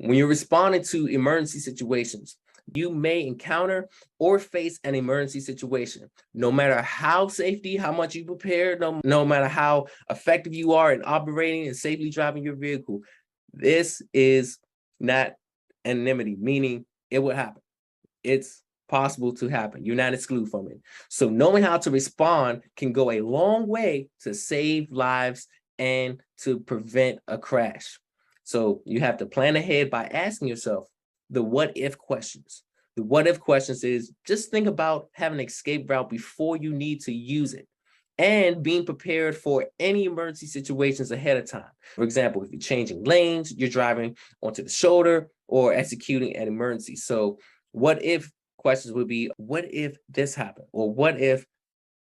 When you're responding to emergency situations, you may encounter or face an emergency situation. No matter how much you prepare, no matter how effective you are in operating and safely driving your vehicle, this is not anonymity, meaning it will happen. It's possible to happen. You're not excluded from it. So knowing how to respond can go a long way to save lives and to prevent a crash. So you have to plan ahead by asking yourself the what if questions. The what if questions is just think about having an escape route before you need to use it and being prepared for any emergency situations ahead of time. For example, if you're changing lanes, you're driving onto the shoulder or executing an emergency. So what if questions would be, what if this happened? Or what if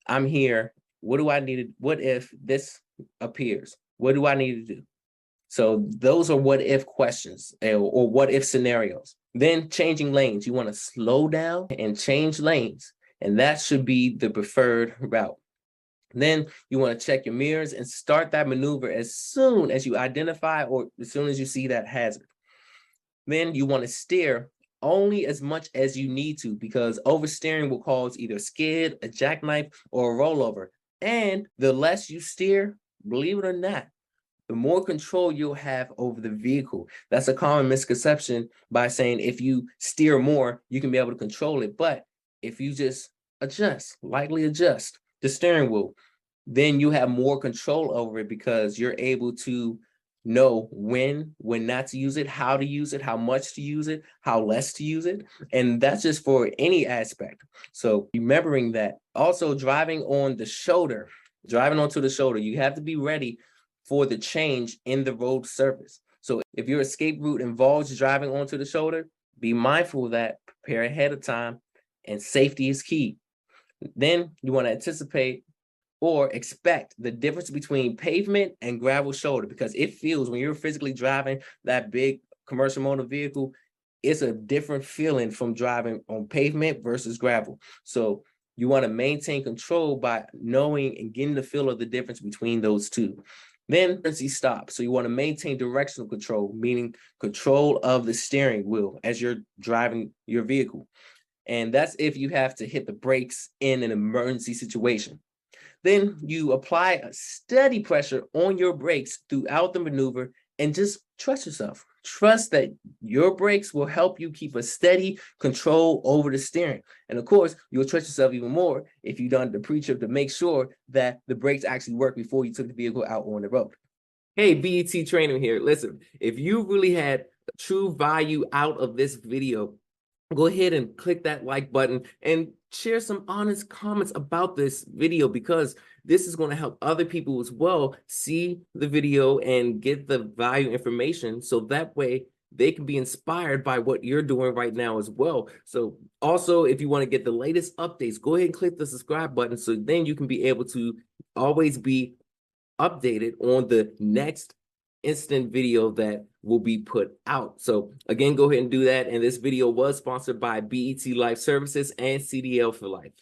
I'm here? What do I need to, what if this appears? What do I need to do? So those are what if questions or what if scenarios. Then changing lanes, you want to slow down and change lanes. And that should be the preferred route. Then you want to check your mirrors and start that maneuver as soon as you identify or as soon as you see that hazard. Then you want to steer only as much as you need to, because oversteering will cause either a skid, a jackknife, or a rollover. And the less you steer, believe it or not, the more control you'll have over the vehicle. That's a common misconception by saying if you steer more, you can be able to control it. But if you just lightly adjust the steering wheel, then you have more control over it because you're able to know when not to use it, how to use it, how much to use it, how less to use it. And that's just for any aspect. So remembering that. Also driving onto the shoulder, you have to be ready for the change in the road surface. So if your escape route involves driving onto the shoulder, be mindful of that, prepare ahead of time, and safety is key. Then you want to anticipate or expect the difference between pavement and gravel shoulder, because it feels when you're physically driving that big commercial motor vehicle, it's a different feeling from driving on pavement versus gravel. So you want to maintain control by knowing and getting the feel of the difference between those two. Then emergency stop. So you want to maintain directional control, meaning control of the steering wheel as you're driving your vehicle. And that's if you have to hit the brakes in an emergency situation. Then you apply a steady pressure on your brakes throughout the maneuver and just trust yourself. Trust that your brakes will help you keep a steady control over the steering. And of course, you'll trust yourself even more if you've done the pre-trip to make sure that the brakes actually work before you took the vehicle out on the road. Hey, BET Training here. Listen, if you really had true value out of this video, go ahead and click that like button and share some honest comments about this video, because this is going to help other people as well see the video and get the value information, so that way they can be inspired by what you're doing right now as well. So also, if you want to get the latest updates, go ahead and click the subscribe button, so then you can be able to always be updated on the next instant video that will be put out. So again, go ahead and do that. And this video was sponsored by BET Life Services and CDL for Life.